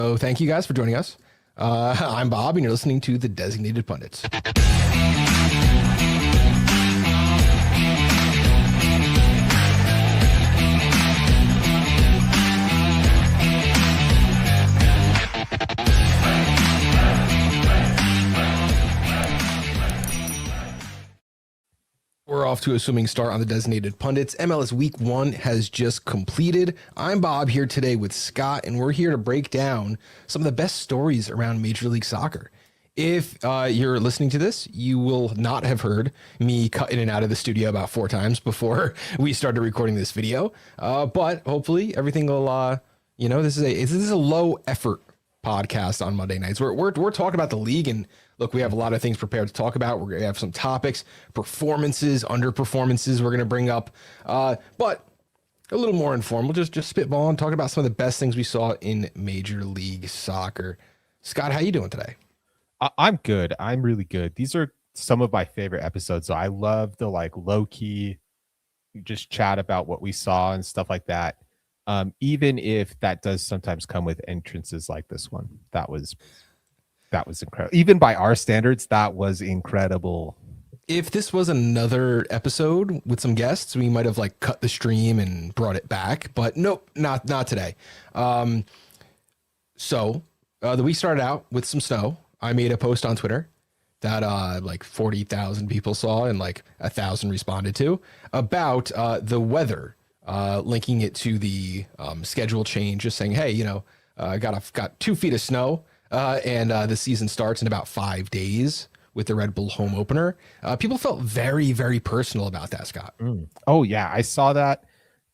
So thank you guys for joining us. I'm Bob, and you're listening to the Designated Pundits. We're off to a swimming start on the Designated Pundits. MLS Week 1 has just completed. I'm Bob here today with Scott, and we're here to break down some of the best stories around Major League Soccer. If you're listening to this, you will not have heard me cut in and out of the studio about 4 times before we started recording this video. But hopefully everything will, this is a low effort podcast on Monday nights. We're talking about the league, and look, we have a lot of things prepared to talk about. We're going to have some topics, performances, underperformances we're going to bring up, but a little more informal, just spitball and talk about some of the best things we saw in Major League Soccer. Scott, how you doing today? I'm good. I'm really good. These are some of my favorite episodes. So I love the low key, just chat about what we saw and stuff like that. Even if that does sometimes come with entrances like this one, that was incredible. Even by our standards, that was incredible. If this was another episode with some guests, we might have cut the stream and brought it back, but nope, not today. So the week started out with some snow. I made a post on Twitter that 40,000 people saw and 1,000 responded to about the weather, linking it to the schedule change, just saying, hey, got 2 feet of snow. And the season starts in about 5 days with the Red Bull home opener. People felt very, very personal about that, Scott. Oh, yeah. I saw that.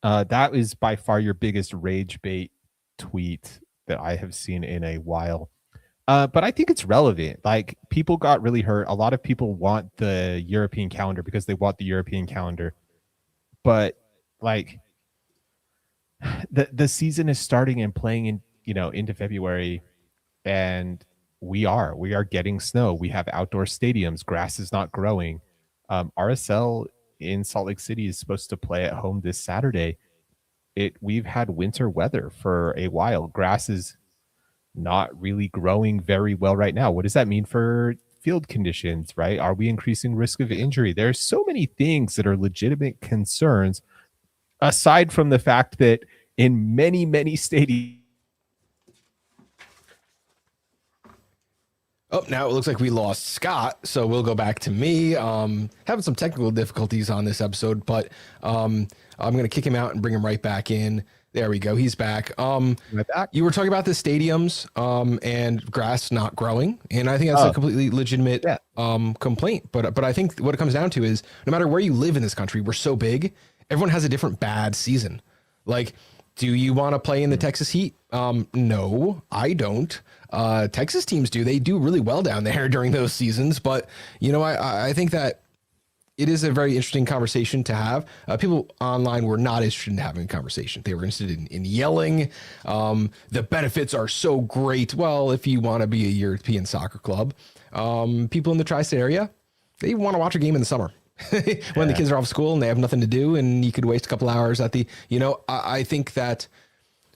That is by far your biggest rage bait tweet that I have seen in a while. But I think it's relevant. People got really hurt. A lot of people want the European calendar because they want the European calendar. But the season is starting and playing in, into February. And we are getting snow. We have outdoor stadiums. Grass is not growing. RSL in Salt Lake City is supposed to play at home this Saturday. We've had winter weather for a while. Grass is not really growing very well right now. What does that mean for field conditions, right? Are we increasing risk of injury? There's so many things that are legitimate concerns, aside from the fact that in many, many stadiums. Oh, now it looks like we lost Scott, so we'll go back to me. Having some technical difficulties on this episode, but I'm going to kick him out and bring him right back in. There we go. He's back. You were talking about the stadiums and grass not growing, and I think that's a completely legitimate complaint. But I think what it comes down to is no matter where you live in this country, we're so big, everyone has a different bad season. Do you want to play in the Texas heat? No, I don't. Texas teams do. They do really well down there during those seasons. But, I think that it is a very interesting conversation to have. People online were not interested in having a conversation. They were interested in yelling. The benefits are so great. Well, if you want to be a European soccer club, people in the tri-state area, they want to watch a game in the summer. When the kids are off school and they have nothing to do and you could waste a couple hours at I think that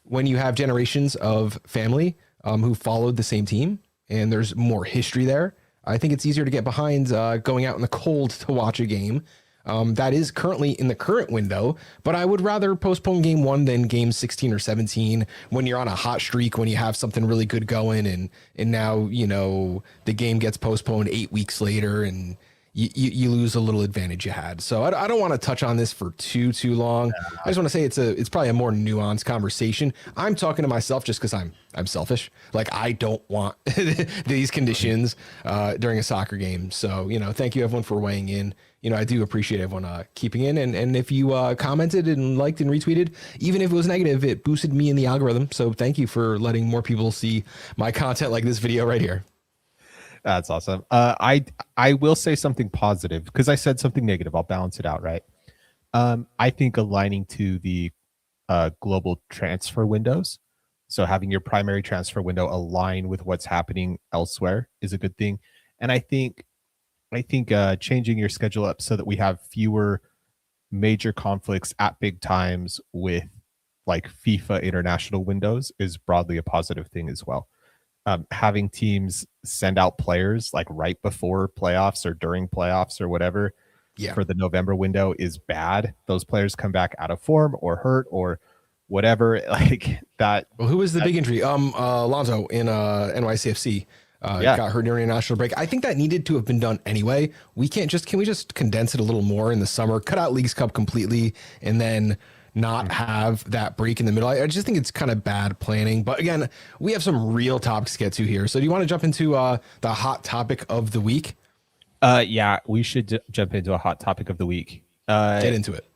when you have generations of family who followed the same team and there's more history there, I think it's easier to get behind going out in the cold to watch a game. That is currently in the current window, but I would rather postpone game 1 than game 16 or 17 when you're on a hot streak, when you have something really good going and now, the game gets postponed 8 weeks later and you lose a little advantage you had. So I don't want to touch on this for too long. I just want to say it's probably a more nuanced conversation. I'm talking to myself just because I'm selfish. I don't want these conditions during a soccer game. So, thank you everyone for weighing in. I do appreciate everyone keeping in. And if you commented and liked and retweeted, even if it was negative, it boosted me in the algorithm. So thank you for letting more people see my content like this video right here. That's awesome. I will say something positive because I said something negative. I'll balance it out, right? I think aligning to the global transfer windows, so having your primary transfer window align with what's happening elsewhere is a good thing. And I think changing your schedule up so that we have fewer major conflicts at big times with like FIFA international windows is broadly a positive thing as well. Having teams send out players like right before playoffs or during playoffs or whatever Yeah. for the November window is bad. Those players come back out of form or hurt or whatever like that. Well, who was the big injury? Alonso in NYCFC got hurt during international break. I think that needed to have been done anyway. Can we just condense it a little more in the summer, cut out Leagues Cup completely, and then not have that break in the middle? I just think it's kind of bad planning. But again, we have some real topics to get to here. So do you want to jump into the hot topic of the week? Yeah, we should jump into a hot topic of the week. Get into it.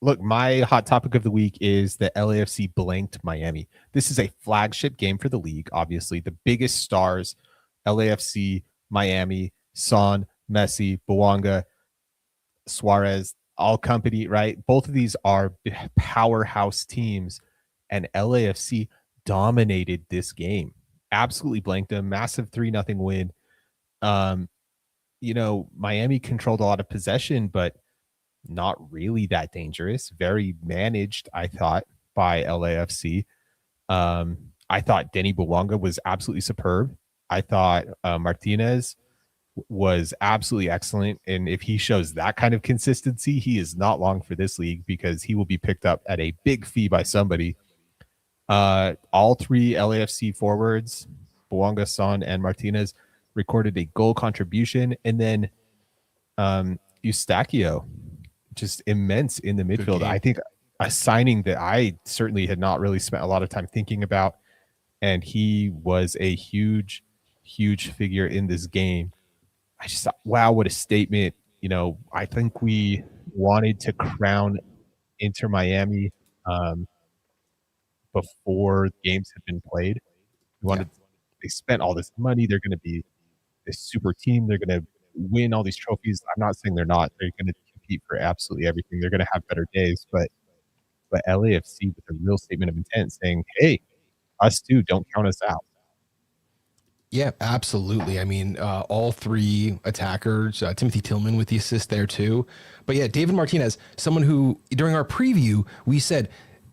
Look, my hot topic of the week is the LAFC blanked Miami. This is a flagship game for the league. Obviously, the biggest stars, LAFC, Miami, Son, Messi, Bouanga, Suarez, all company, right? Both of these are powerhouse teams, and LAFC dominated this game. Absolutely blanked them. Massive 3-0 win. Miami controlled a lot of possession, but not really that dangerous. Very managed, I thought, by LAFC. I thought Denny Bouanga was absolutely superb. I thought Martinez was absolutely excellent. And if he shows that kind of consistency, he is not long for this league because he will be picked up at a big fee by somebody. All three LAFC forwards, Bouanga, Son, and Martinez, recorded a goal contribution. And then Eustachio, just immense in the midfield. I think a signing that I certainly had not really spent a lot of time thinking about. And he was a huge, huge figure in this game. I just thought, wow, what a statement. I think we wanted to crown Inter Miami before games had been played. They spent all this money. They're going to be this super team. They're going to win all these trophies. I'm not saying they're not. They're going to compete for absolutely everything. They're going to have better days. But LAFC with a real statement of intent saying, hey, us too, don't count us out. Yeah, absolutely. I mean, all three attackers, Timothy Tillman with the assist there too. But yeah, David Martinez, someone who during our preview, we said,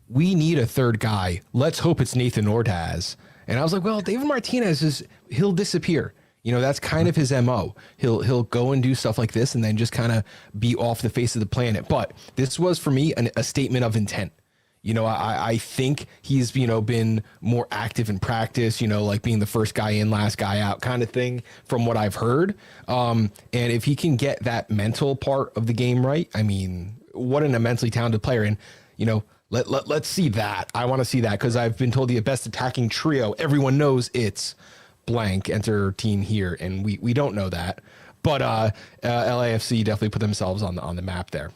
we need a third guy. Let's hope it's Nathan Ordaz. And I was like, well, David Martinez he'll disappear. That's kind of his MO. He'll go and do stuff like this and then just kind of be off the face of the planet. But this was for me a statement of intent. I think he's, been more active in practice, like being the first guy in, last guy out kind of thing from what I've heard. And if he can get that mental part of the game right, I mean, what an immensely talented player. And, let's see that. I want to see that because I've been told the best attacking trio. Everyone knows it's blank, enter team here. And we don't know that. But LAFC definitely put themselves on the map there.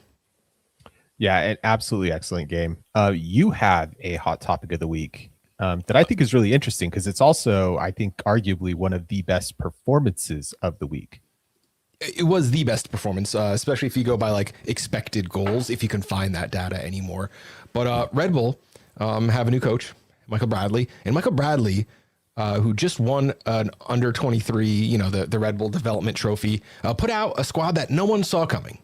Yeah, an absolutely excellent game. You have a hot topic of the week that I think is really interesting because it's also, I think, arguably one of the best performances of the week. It was the best performance, especially if you go by like expected goals, if you can find that data anymore. But Red Bull have a new coach, Michael Bradley. And Michael Bradley, who just won an under 23, the Red Bull development trophy, put out a squad that no one saw coming.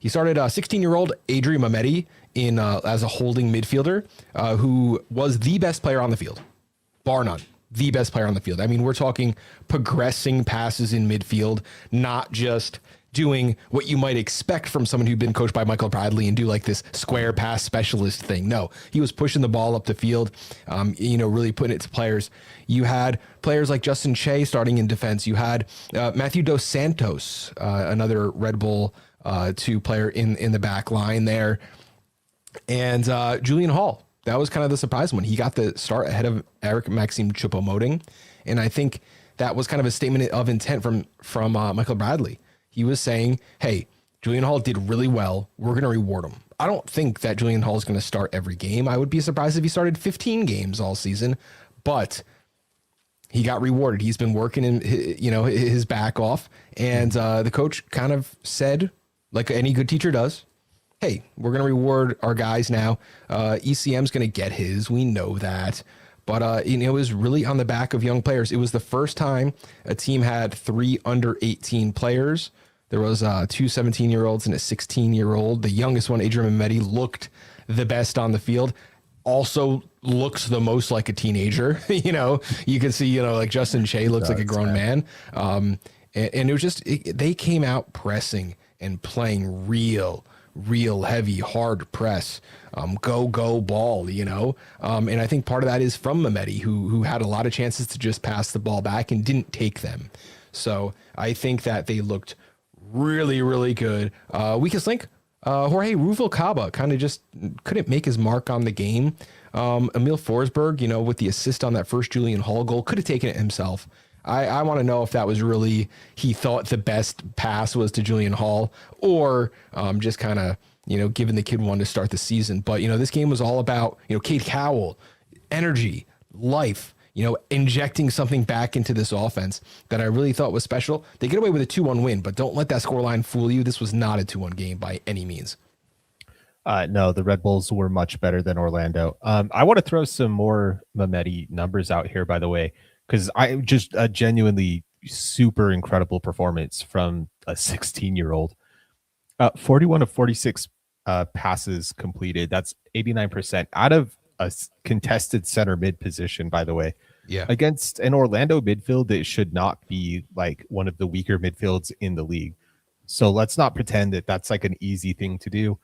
He started 16-year-old Adrian Mehmeti in as a holding midfielder, who was the best player on the field, bar none. The best player on the field. I mean, we're talking progressing passes in midfield, not just doing what you might expect from someone who'd been coached by Michael Bradley and do like this square pass specialist thing. No, he was pushing the ball up the field, really putting it to players. You had players like Justin Che starting in defense. You had Matthew Dos Santos, another Red Bull 2 player in the back line there. And Julian Hall. That was kind of the surprise one. He got the start ahead of Eric Maxime Choupo-Moting. And I think that was kind of a statement of intent from Michael Bradley. He was saying, hey, Julian Hall did really well. We're going to reward him. I don't think that Julian Hall is going to start every game. I would be surprised if he started 15 games all season, but he got rewarded. He's been working in, his back off. And the coach kind of said, like any good teacher does, hey, we're going to reward our guys now. ECM's going to get his. We know that. But, it was really on the back of young players. It was the first time a team had 3 under 18 players. There was 2 17-year-olds and a 16-year-old. The youngest one, Adrian Mehmeti, looked the best on the field. also looks the most like a teenager. You can see, like Justin Shea looks like a grown man. And it was just, they came out pressing and playing real heavy, hard press, go ball, and I think part of that is from Mehmeti, who had a lot of chances to just pass the ball back and didn't take them. So I think that they looked really good. Weakest link, Jorge Ruvalcaba kind of just couldn't make his mark on the game. Emil Forsberg, with the assist on that first Julian Hall goal, could have taken it himself. I want to know if that was really, he thought the best pass was to Julian Hall, or just kind of, giving the kid one to start the season. But, this game was all about, Kate Cowell, energy, life, injecting something back into this offense that I really thought was special. They get away with a 2-1 win, but don't let that scoreline fool you. This was not a 2-1 game by any means. No, the Red Bulls were much better than Orlando. I want to throw some more Mehmeti numbers out here, by the way, because I just a genuinely super incredible performance from a 16-year-old. 41 of 46 passes completed. That's 89% out of a contested center mid position, by the way. Yeah. Against an Orlando midfield that should not be like one of the weaker midfields in the league. So let's not pretend that that's like an easy thing to do.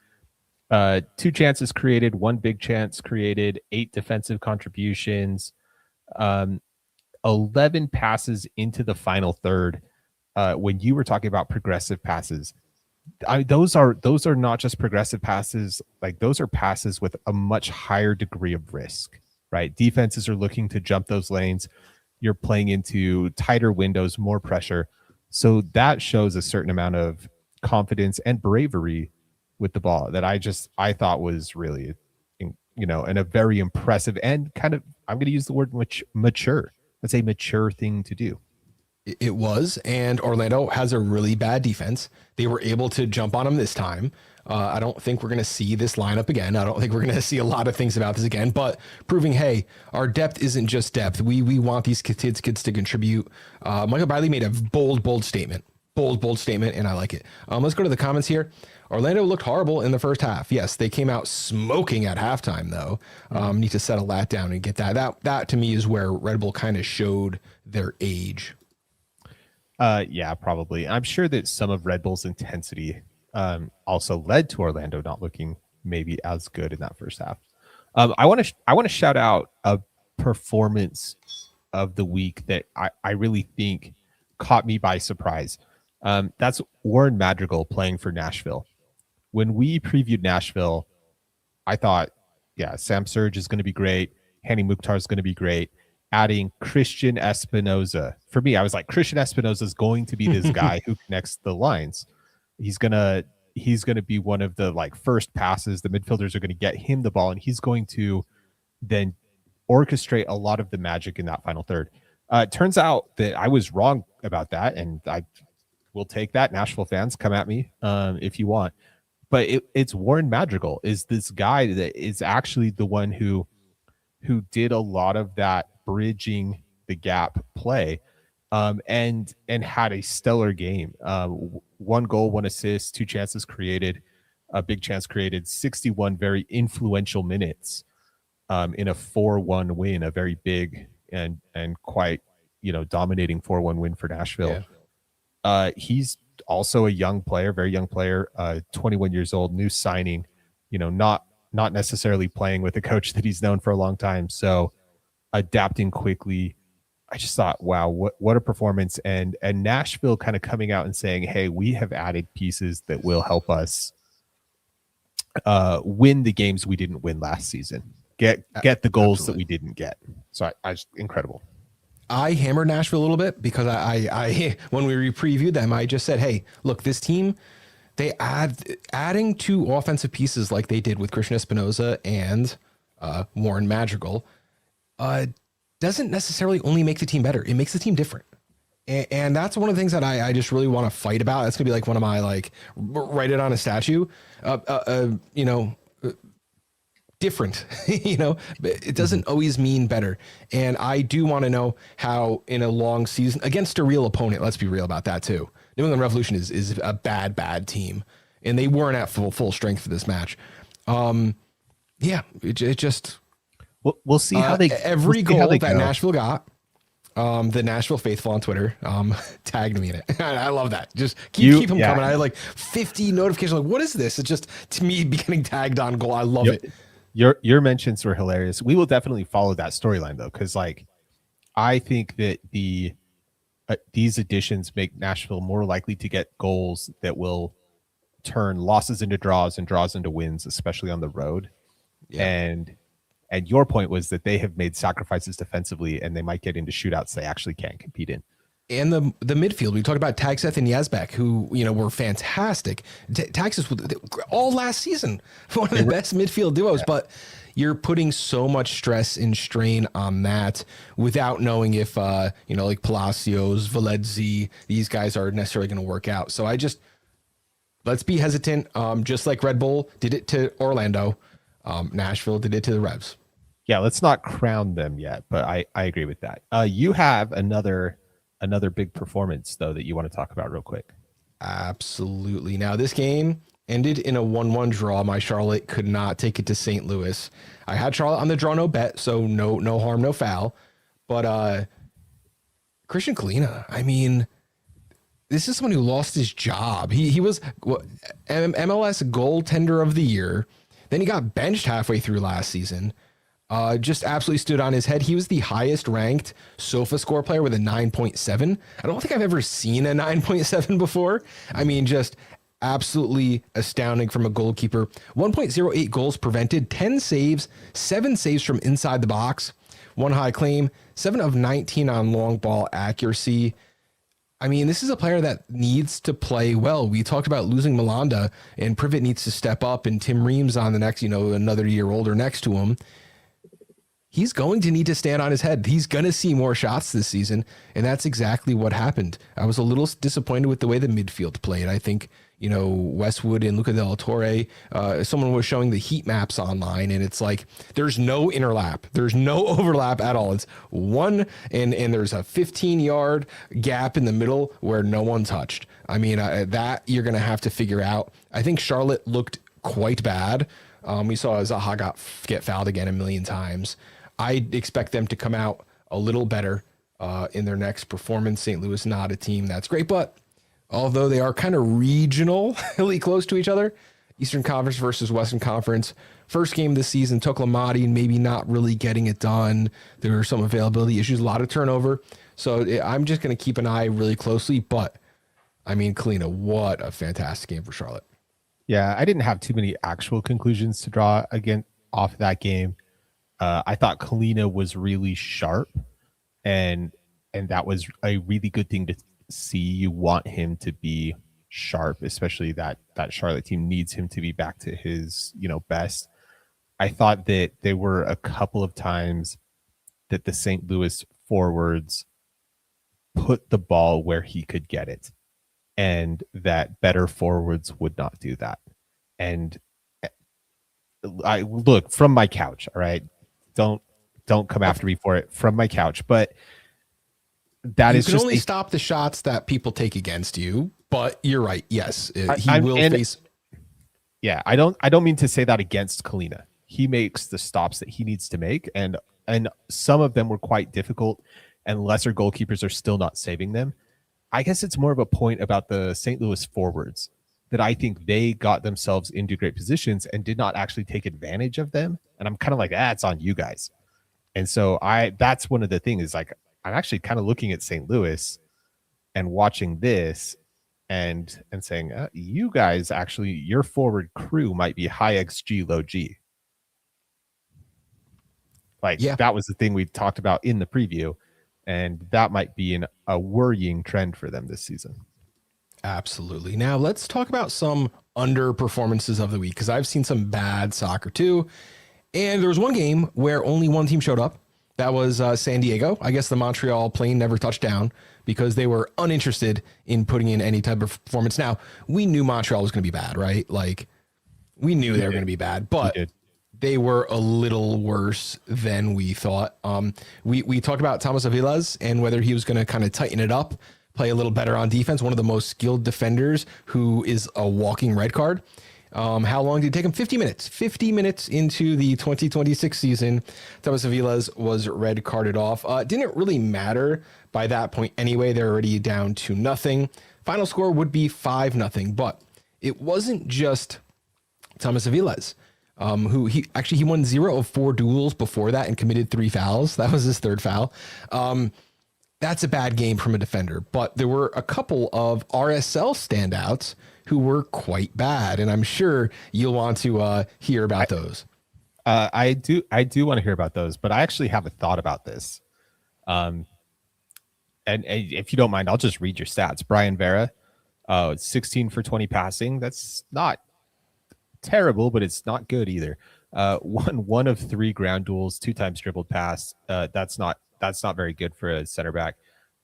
2 chances created, 1 big chance created, 8 defensive contributions, 11 passes into the final third. When you were talking about progressive passes, those are not just progressive passes. Like, those are passes with a much higher degree of risk, right? Defenses are looking to jump those lanes. You're playing into tighter windows, more pressure. So that shows a certain amount of confidence and bravery with the ball that I thought was really, and a very impressive and kind of, I'm going to use the word mature. That's a mature thing to do. It was, and Orlando has a really bad defense. They were able to jump on them this time. I don't think we're going to see this lineup again. I don't think we're going to see a lot of things about this again, but proving, hey, our depth isn't just depth. We want these kids to contribute. Michael Biley made a bold statement. Bold statement, and I like it. Let's go to the comments here. Orlando looked horrible in the first half. Yes, they came out smoking at halftime, though. Need to settle that down and get that. That to me is where Red Bull kind of showed their age. Yeah, probably. I'm sure that some of Red Bull's intensity also led to Orlando not looking maybe as good in that first half. I want to shout out a performance of the week that I really think caught me by surprise. That's Warren Madrigal playing for Nashville. When we previewed Nashville, I thought, yeah, Sam Surge is going to be great. Hani Mukhtar is going to be great. Adding Christian Espinoza. For me, I was like, Christian Espinoza is going to be this guy who connects the lines. He's gonna be one of the like first passes. The midfielders are going to get him the ball, and he's going to then orchestrate a lot of the magic in that final third. It turns out that I was wrong about that, and I will take that. Nashville fans, come at me if you want. But it's Warren Madrigal is this guy that is actually the one who did a lot of that bridging the gap play, and had a stellar game. 1 goal, 1 assist, 2 chances created, a big chance created, 61 very influential minutes in a 4-1 win, a very big and quite dominating 4-1 win for Nashville. Yeah. He's also a young player, very young player, 21 years old, new signing, not necessarily playing with a coach that he's known for a long time. So adapting quickly. I just thought, wow, what a performance. And Nashville kind of coming out and saying, hey, we have added pieces that will help us win the games we didn't win last season. Get the goals Absolutely. That we didn't get. So I just incredible. I hammered Nashville a little bit because I when we previewed them, I just said, hey, look, this team, adding 2 offensive pieces like they did with Christian Espinoza and Warren Madrigal doesn't necessarily only make the team better. It makes the team different. And that's one of the things that I just really want to fight about. That's gonna be like one of my, like, write it on a statue, different, it doesn't always mean better. And I do want to know how in a long season against a real opponent, let's be real about that too. New England Revolution is a bad team, and they weren't at full strength for this match. It just We'll see how they every we'll see how goal they that go. Nashville got. The Nashville faithful on Twitter tagged me in it. I love that. Just keep them coming. I had like 50 notifications. Like, what is this? It's just to me getting tagged on goal. I love it. Your mentions were hilarious. We will definitely follow that storyline though, because like I think that these additions make Nashville more likely to get goals that will turn losses into draws and draws into wins, especially on the road. Yeah. And your point was that they have made sacrifices defensively and they might get into shootouts they actually can't compete in. And the midfield, we talked about Tagseth and Yazbek, who, were fantastic. Tagseth all last season, one of the best midfield duos, but you're putting so much stress and strain on that without knowing if, like Palacios, Valedzi, these guys are necessarily going to work out. So let's be hesitant. Just like Red Bull did it to Orlando, Nashville did it to the Revs. Yeah, let's not crown them yet, but I agree with that. You have another big performance though that you want to talk about real quick. Absolutely. Now this game ended in a 1-1 draw. My Charlotte could not take it to St. Louis. I had Charlotte on the draw, no bet, so no harm, no foul. But Christian Kalina, I mean, this is someone who lost his job. He was MLS goaltender of the year. Then he got benched halfway through last season. Just absolutely stood on his head. He was the highest ranked SOFA score player with a 9.7. I don't think I've ever seen a 9.7 before. I mean, just absolutely astounding from a goalkeeper. 1.08 goals prevented, 10 saves, 7 saves from inside the box, 1 high claim, 7 of 19 on long ball accuracy. I mean, this is a player that needs to play well. We talked about losing Malanda, and Privet needs to step up, and Tim Reams on the next, another year older next to him. He's going to need to stand on his head. He's going to see more shots this season, and that's exactly what happened. I was a little disappointed with the way the midfield played. I think, Westwood and Luca Del Torre, someone was showing the heat maps online, and it's like there's no interlap. There's no overlap at all. It's one, and there's a 15-yard gap in the middle where no one touched. I mean, that you're going to have to figure out. I think Charlotte looked quite bad. We saw Zaha get fouled again a million times. I expect them to come out a little better in their next performance. St. Louis, not a team that's great, but although they are kind of regionally close to each other, Eastern Conference versus Western Conference, first game this season, took Lamati, maybe not really getting it done. There were some availability issues, a lot of turnover. So I'm just going to keep an eye really closely. But, I mean, Kalina, what a fantastic game for Charlotte. Yeah, I didn't have too many actual conclusions to draw off that game. I thought Kalina was really sharp, and that was a really good thing to see. You want him to be sharp, especially that Charlotte team needs him to be back to his best. I thought that there were a couple of times that the St. Louis forwards put the ball where he could get it, and that better forwards would not do that. And I look from my couch, all right? Don't come after me for it from my couch, but that is just only stop the shots that people take against you. But you're right. Yes, he will face. Yeah, I don't mean to say that against Kalina. He makes the stops that he needs to make, and some of them were quite difficult, and lesser goalkeepers are still not saving them. I guess it's more of a point about the St. Louis forwards that I think they got themselves into great positions and did not actually take advantage of them. And I'm kind of like, it's on you guys. And so that's one of the things is like, I'm actually kind of looking at St. Louis and watching this and saying, you guys actually, your forward crew might be high XG, low G. That was the thing we talked about in the preview. And that might be a worrying trend for them this season. Absolutely. Now let's talk about some underperformances of the week, because I've seen some bad soccer too. And there was one game where only one team showed up. That was San Diego. I guess the Montreal plane never touched down because they were uninterested in putting in any type of performance. Now, we knew Montreal was going to be bad, right? Like, we knew they were going to be bad, but they were a little worse than we thought. We talked about Thomas Avilas and whether he was going to kind of tighten it up, play a little better on defense. One of the most skilled defenders who is a walking red card. How long did it take him? 50 minutes. 50 minutes into the 2026 season, Thomas Aviles was red carded off. Didn't really matter by that point anyway. They're already down to nothing. Final score would be 5-0. But it wasn't just Thomas Aviles, who he won 0 of 4 duels before that and committed 3 fouls. That was his 3rd foul. That's a bad game from a defender. But there were a couple of RSL standouts who were quite bad, and I'm sure you'll want to hear about those. I do want to hear about those, but I actually have a thought about this. And if you don't mind, I'll just read your stats. Brian Vera, 16 for 20 passing. That's not terrible, but it's not good either. One of 3 ground duels, 2 times dribbled pass. That's not very good for a center back.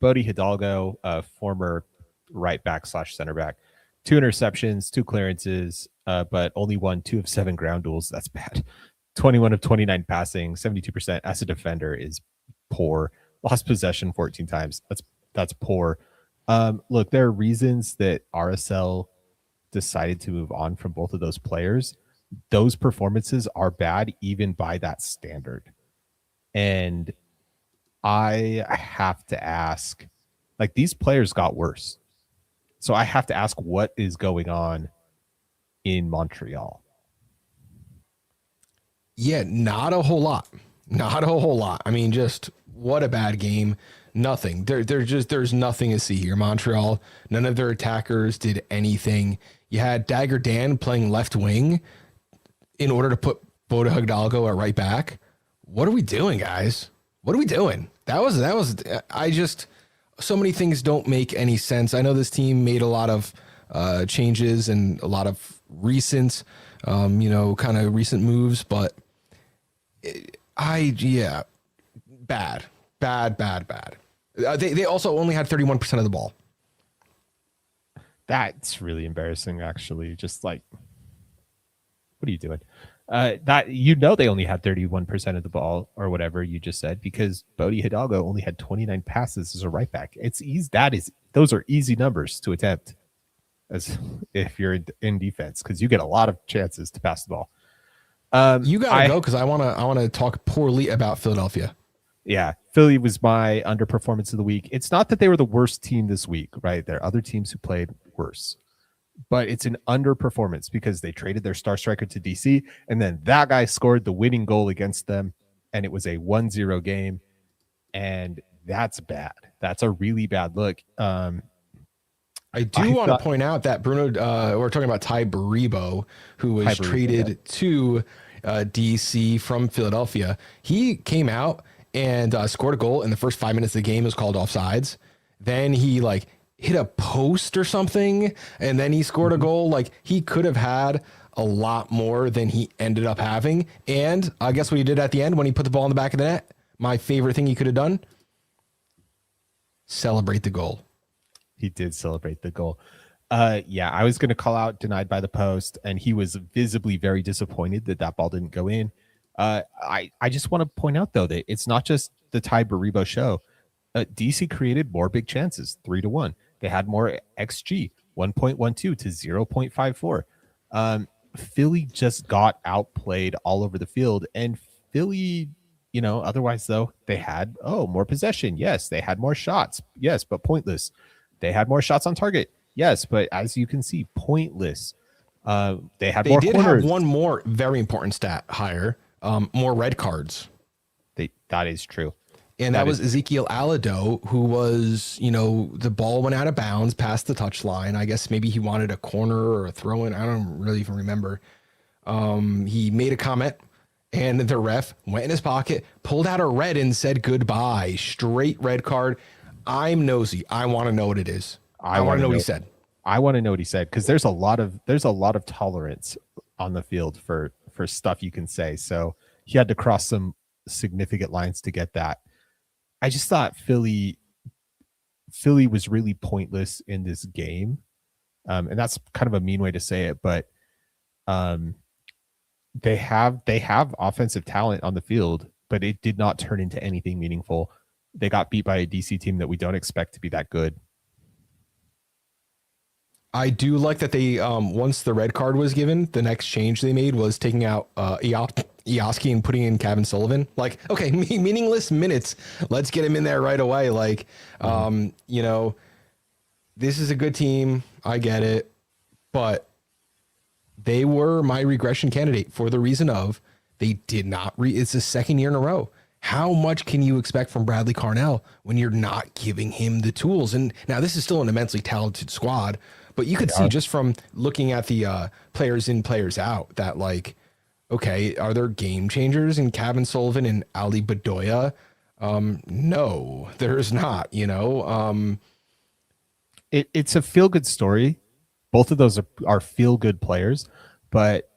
Bodie Hidalgo, former right back / center back, 2 interceptions, 2 clearances, but only won 2 of 7 ground duels. That's bad. 21 of 29 passing, 72% as a defender is poor. Lost possession 14 times. That's poor. Look, there are reasons that RSL decided to move on from both of those players. Those performances are bad even by that standard. And I have to ask, like, these players got worse. So I have to ask, what is going on in Montreal? Yeah, not a whole lot. Not a whole lot. I mean, just what a bad game. Nothing. There's nothing to see here. Montreal, none of their attackers did anything. You had Dagger Dan playing left wing in order to put Boda Hidalgo at right back. What are we doing, guys? What are we doing? So many things don't make any sense. I know this team made a lot of changes and a lot of recent, kind of recent moves, but bad. They also only had 31% of the ball. That's really embarrassing, actually. Just like, what are you doing? They only had 31% of the ball or whatever you just said, because Bodie Hidalgo only had 29 passes as a right back. It's easy. Those are easy numbers to attempt as if you're in defense, because you get a lot of chances to pass the ball. You gotta go, because I want to talk poorly about Philadelphia. Yeah, Philly was my underperformance of the week. It's not that they were the worst team this week, right? There are other teams who played worse. But it's an underperformance because they traded their star striker to DC, and then that guy scored the winning goal against them, and it was a 1-0 game, and that's bad. That's a really bad look. I want to point out that Bruno, we're talking about Ty Baribo, who was traded to DC from Philadelphia. He came out and scored a goal in the first 5 minutes of the game. It was called offsides. Then he hit a post or something, and then he scored a goal. Like, he could have had a lot more than he ended up having. And I guess what he did at the end when he put the ball in the back of the net, my favorite thing he could have done, celebrate the goal. He did celebrate the goal. I was going to call out denied by the post, and he was visibly very disappointed that ball didn't go in. I just want to point out, though, that it's not just the Ty Baribo show. DC created more big chances, 3-1. They had more XG, 1.12 to 0.54. Philly just got outplayed all over the field, and Philly, otherwise, though, they had more possession. Yes, they had more shots. Yes, but pointless. They had more shots on target. Yes, but as you can see, pointless. They did have one more very important stat higher, more red cards. That is true. And that was Ezekiel Alado, who was, the ball went out of bounds past the touchline. I guess maybe he wanted a corner or a throw in. I don't really even remember. He made a comment, and the ref went in his pocket, pulled out a red, and said goodbye. Straight red card. I'm nosy. I want to know what it is. I want to know what he said. I want to know what he said, because there's a lot of tolerance on the field for stuff you can say. So he had to cross some significant lines to get that. I just thought Philly was really pointless in this game. And that's kind of a mean way to say it, but they have offensive talent on the field, but it did not turn into anything meaningful. They got beat by a DC team that we don't expect to be that good. I do like that they once the red card was given, the next change they made was taking out Ioski and putting in Kevin Sullivan. Like, okay, meaningless minutes. Let's get him in there right away. Like, you know, this is a good team. I get it, but they were my regression candidate for the reason of they did not it's the second year in a row. How much can you expect from Bradley Carnell when you're not giving him the tools? And now this is still an immensely talented squad, but you could see just from looking at the players in, players out that like, okay, are there game changers in Kevin Sullivan and Ali Bedoya? No, there's not, you know. It's a feel good story. Both of those are feel good players, but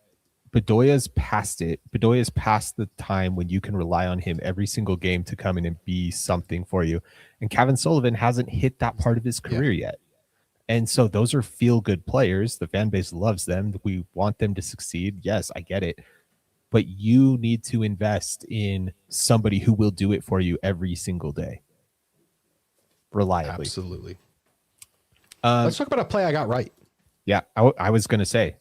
Bedoya's past it. Bedoya's past the time when you can rely on him every single game to come in and be something for you. And Kevin Sullivan hasn't hit that part of his career yet. And so those are feel good players. The fan base loves them. We want them to succeed. Yes, I get it. But you need to invest in somebody who will do it for you every single day. Reliably. Absolutely. Let's talk about a play I got right. Yeah, I was going to say,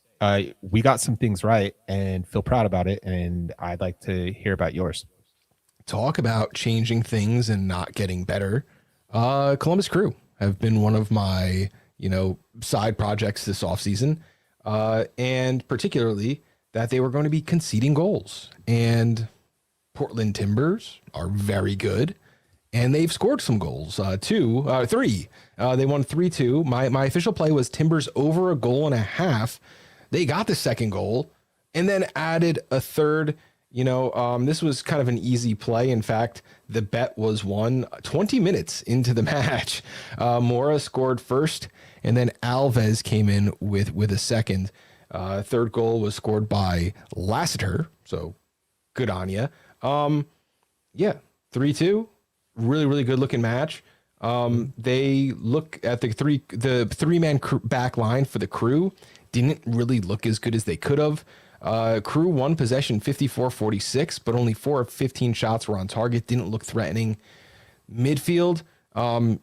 we got some things right and feel proud about it. And I'd like to hear about yours. Talk about changing things and not getting better. Columbus Crew have been one of my, you know, side projects this offseason. And particularly that they were going to be conceding goals. And Portland Timbers are very good. And they've scored some goals, three. They won 3-2. My official play was Timbers over a goal and a half. They got the second goal and then added a third. You know, this was kind of an easy play. In fact, the bet was won 20 minutes into the match. Mora scored first, and then Alves came in with a second. Third goal was scored by Lassiter, so good on you. Yeah, 3-2. Really, really good looking match. They look at the three-man back line for the Crew didn't really look as good as they could have. Crew won possession 54-46, but only 4 of 15 shots were on target. Didn't look threatening. Midfield,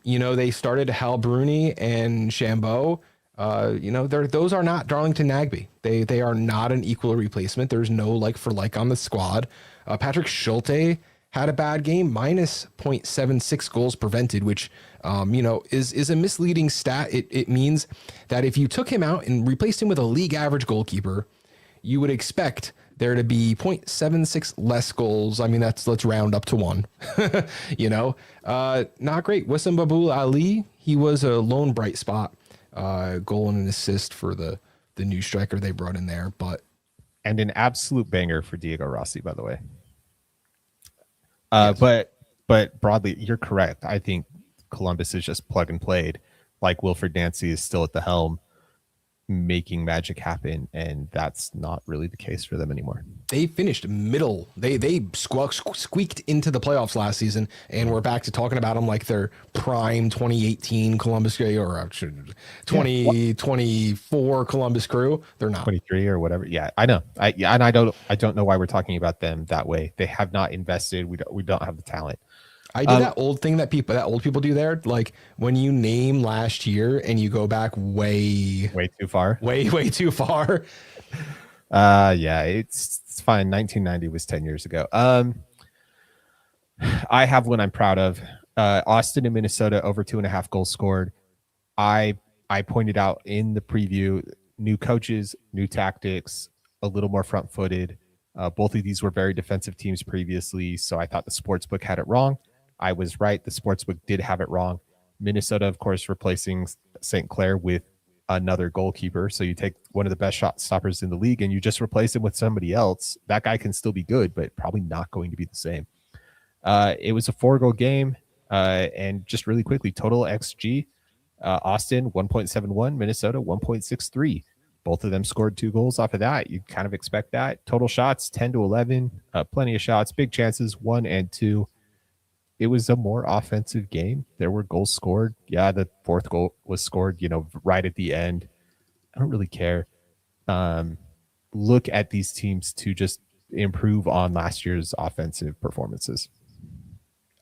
you know, they started Hal Bruni and Shambo. You know, those are not Darlington Nagbe. They are not an equal replacement. There's no like for like on the squad. Patrick Schulte had a bad game, minus 0.76 goals prevented, which, you know, is a misleading stat. It means that if you took him out and replaced him with a league average goalkeeper, you would expect there to be 0.76 less goals. I mean, let's round up to 1, you know, not great. Wissam Babul Ali, he was a lone bright spot, goal and an assist for the new striker they brought in there, and an absolute banger for Diego Rossi, by the way. Yes. But broadly, you're correct. I think Columbus is just plug and played. Like Wilfred Nancy is still at the helm, making magic happen, and that's not really the case for them anymore. They finished middle. They squeaked into the playoffs last season, and we're back to talking about them like their prime 2018 Columbus or 2024 Columbus Crew. They're not 23 or whatever. Yeah, I know. I don't know why we're talking about them that way. They have not invested. We don't have the talent. I do that old thing that old people do there. Like when you name last year and you go back way too far, way too far. Yeah, it's fine. 1990 was 10 years ago. I have one I'm proud of. Austin and Minnesota over 2.5 goals scored. I pointed out in the preview, new coaches, new tactics, a little more front footed. Both of these were very defensive teams previously. So I thought the sportsbook had it wrong. I was right. The sportsbook did have it wrong. Minnesota, of course, replacing St. Clair with another goalkeeper. So you take one of the best shot stoppers in the league and you just replace him with somebody else. That guy can still be good, but probably not going to be the same. It was a 4-goal game. And just really quickly, total XG, Austin 1.71, Minnesota 1.63. Both of them scored 2 goals off of that. You kind of expect that. Total shots 10-11, plenty of shots, big chances 1 and 2. It was a more offensive game. There were goals scored. Yeah, the 4th goal was scored, you know, right at the end. I don't really care. Look at these teams to just improve on last year's offensive performances.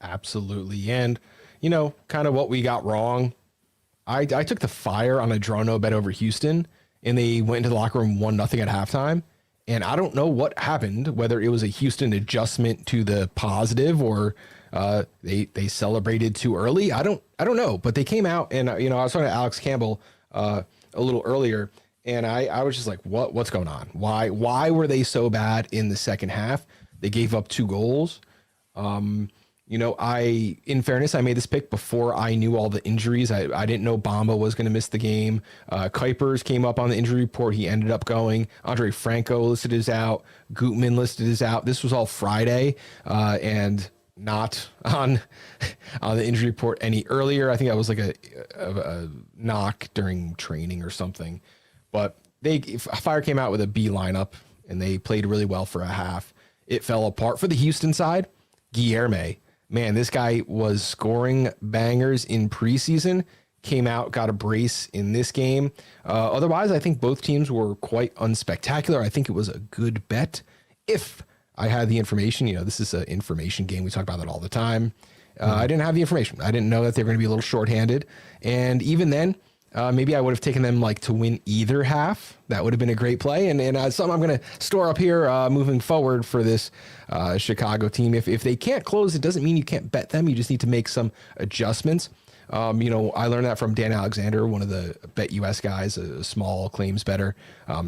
Absolutely. And, you know, kind of what we got wrong. I took the Fire on a draw no bet over Houston, and they went into the locker room 1-0 at halftime. And I don't know what happened, whether it was a Houston adjustment to the positive or they celebrated too early. I don't know, but they came out and I was talking to Alex Campbell a little earlier, and I was just like, what's going on? Why were they so bad in the second half? They gave up 2 goals. In fairness, I made this pick before I knew all the injuries. I didn't know Bamba was going to miss the game. Kuipers came up on the injury report. He ended up going. Andre Franco listed as out. Gutman listed as out. This was all Friday and not on the injury report any earlier. I think that was like a knock during training or something. But Fire came out with a B lineup, and they played really well for a half. It fell apart for the Houston side. Guilherme. Man, this guy was scoring bangers in preseason, came out, got a brace in this game. Otherwise, I think both teams were quite unspectacular. I think it was a good bet if I had the information. This is an information game. We talk about that all the time. I didn't have the information. I didn't know that they were going to be a little shorthanded. And even then, maybe I would have taken them to win either half. That would have been a great play. And something I'm going to store up here moving forward for this Chicago team. If they can't close, it doesn't mean you can't bet them. You just need to make some adjustments. I learned that from Dan Alexander, one of the Bet US guys, a small claims better.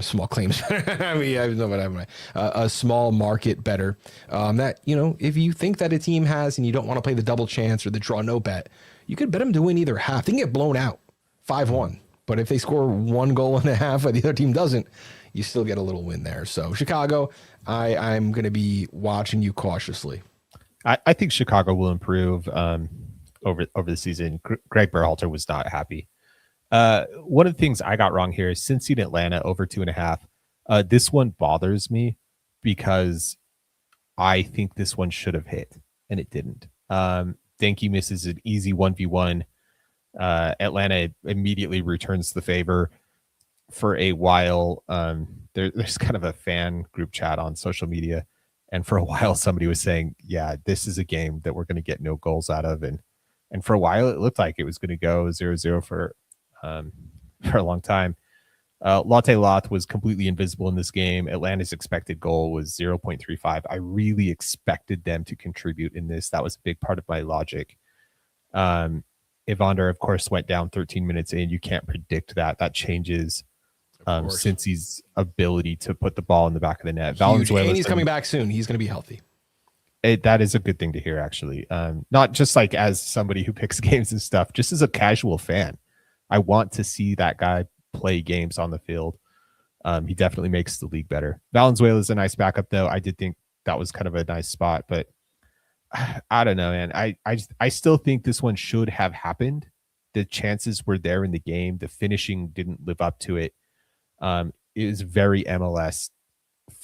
Small claims better. I mean, I don't know what I'm a small market better. That, if you think that a team has and you don't want to play the double chance or the draw no bet, you could bet them to win either half. They can get blown out 5-1. But if they score 1 goal and a half and the other team doesn't, you still get a little win there. So Chicago, I'm going to be watching you cautiously. I think Chicago will improve over the season. Greg Berhalter was not happy. One of the things I got wrong here is Cincy and Atlanta over 2.5. This one bothers me because I think this one should have hit and it didn't. Denke misses an easy 1v1. Atlanta immediately returns the favor. For a while, there's kind of a fan group chat on social media, and for a while somebody was saying, yeah, this is a game that we're going to get no goals out of, and for a while it looked like it was going to go 0-0 for a long time. Lotte Loth was completely invisible in this game. Atlanta's expected goal was 0.35. I really expected them to contribute in this. That was a big part of my logic. Evander, of course, went down 13 minutes in. You can't predict that. That changes Cincy's ability to put the ball in the back of the net. Valenzuela, and he's coming back soon. He's going to be healthy. That is a good thing to hear, actually. Not just as somebody who picks games and stuff, just as a casual fan. I want to see that guy play games on the field. He definitely makes the league better. Valenzuela is a nice backup, though. I did think that was kind of a nice spot, but I don't know, man. I still think this one should have happened. The chances were there in the game. The finishing didn't live up to it. It was very MLS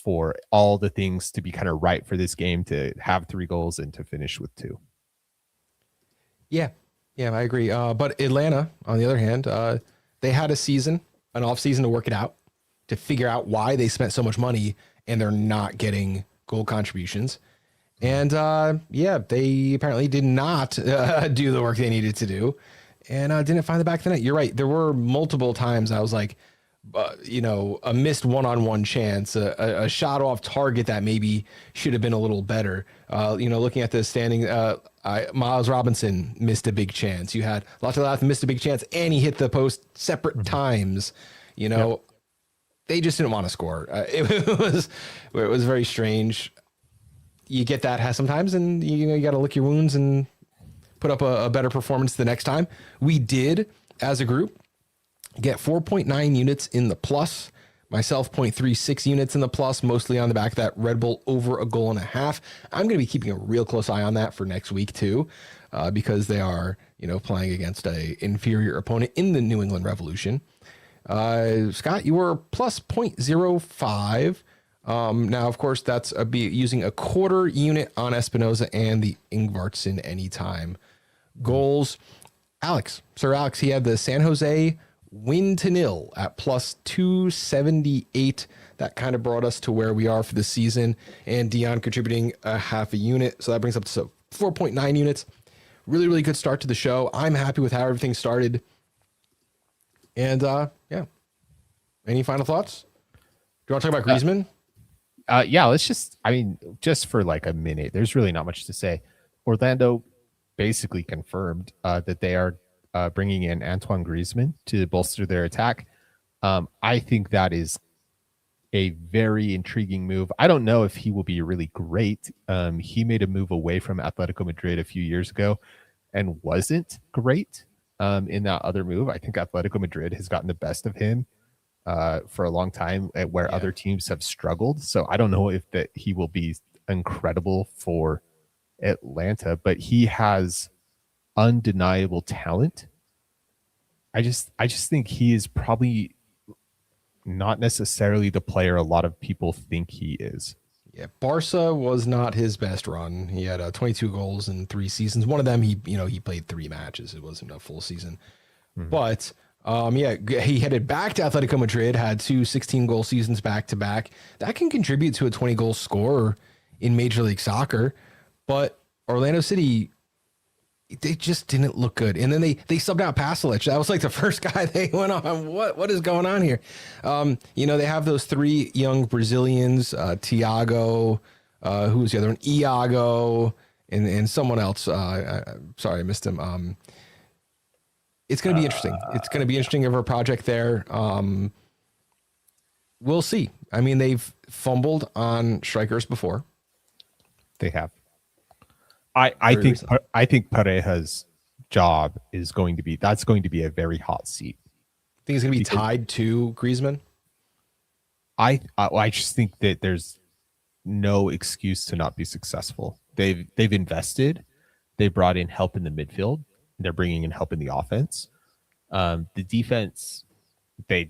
for all the things to be kind of right for this game, to have 3 goals and to finish with 2. Yeah, I agree. But Atlanta, on the other hand, they had an off season to work it out, to figure out why they spent so much money and they're not getting goal contributions. And they apparently did not do the work they needed to do, and didn't find the back of the net. You're right. There were multiple times I was like, a missed one-on-one chance, a shot off target that maybe should have been a little better. Looking at the standing, Miles Robinson missed a big chance. You had Lotte missed a big chance, and he hit the post separate times. They just didn't want to score. It was very strange. You get that sometimes, and you got to lick your wounds and put up a better performance the next time. We did, as a group, get 4.9 units in the plus. Myself, 0.36 units in the plus, mostly on the back of that Red Bull over a goal and a half. I'm going to be keeping a real close eye on that for next week too, because they are, playing against a inferior opponent in the New England Revolution. Scott, you were plus 0.05. Now, of course, that's using a quarter unit on Espinoza and the Ingvartsen anytime goals. Sir Alex, he had the San Jose win to 0 at plus 278. That kind of brought us to where we are for the season, and Dion contributing a half a unit. So that brings up to 4.9 units. Really, really good start to the show. I'm happy with how everything started. And yeah, any final thoughts? Do you want to talk about Griezmann? Yeah, let's just for like a minute, there's really not much to say. Orlando basically confirmed that they are bringing in Antoine Griezmann to bolster their attack. I think that is a very intriguing move. I don't know if he will be really great. He made a move away from Atletico Madrid a few years ago and wasn't great in that other move. I think Atletico Madrid has gotten the best of him for a long time, where other teams have struggled. So I don't know if that he will be incredible for Atlanta, but he has undeniable talent. I just think he is probably not necessarily the player a lot of people think he is. Yeah, Barca was not his best run. He had 22 goals in 3 seasons. One of them, he played 3 matches. It wasn't a full season. But yeah, he headed back to Atletico Madrid, had 2 16-goal seasons back to back. That can contribute to a 20-goal scorer in Major League Soccer. But Orlando City, they just didn't look good. And then they subbed out Pasalic. That was like the first guy they went on. What is going on here? They have those 3 young Brazilians, Thiago, who was the other one? Iago, and someone else. Sorry, I missed him. It's going to be interesting. It's going to be interesting of a project there. We'll see. I mean, they've fumbled on strikers before. They have. I think Pareja's job is going to be a very hot seat. Think it's going to be tied to Griezmann? I just think that there's no excuse to not be successful. They've invested. They brought in help in the midfield. They're bringing in help in the offense. The defense, they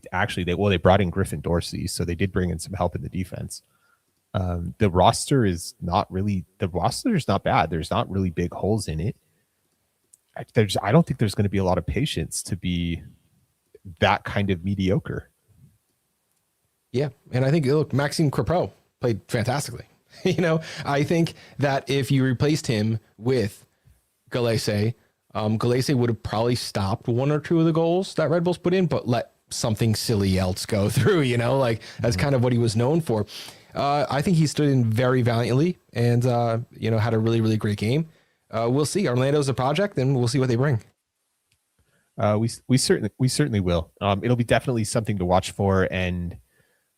brought in Griffin Dorsey, so they did bring in some help in the defense. The roster is not bad. There's not really big holes in it. I don't think there's going to be a lot of patience to be that kind of mediocre. Yeah, and I think, look, Maxime Crepeau played fantastically. I think that if you replaced him with Galese, Galese would have probably stopped 1 or 2 of the goals that Red Bulls put in, but let something silly else go through, that's kind of what he was known for. I think he stood in very valiantly and, had a really, really great game. We'll see. Orlando's a project, and we'll see what they bring. We certainly will. It'll be definitely something to watch for, and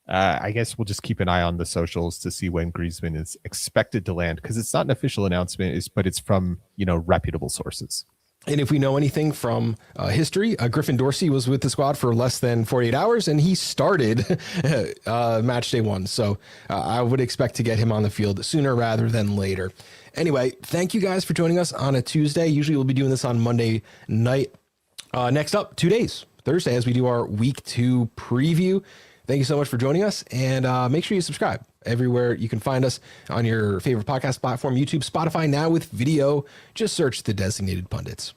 I guess we'll just keep an eye on the socials to see when Griezmann is expected to land, because it's not an official announcement, but it's from reputable sources. And if we know anything from history, Griffin Dorsey was with the squad for less than 48 hours, and he started match day 1. So I would expect to get him on the field sooner rather than later. Anyway, thank you guys for joining us on a Tuesday. Usually we'll be doing this on Monday night. Next up, 2 days, Thursday, as we do our week 2 preview. Thank you so much for joining us, and make sure you subscribe everywhere you can find us on your favorite podcast platform, YouTube, Spotify, now with video. Just search The Designated Pundits.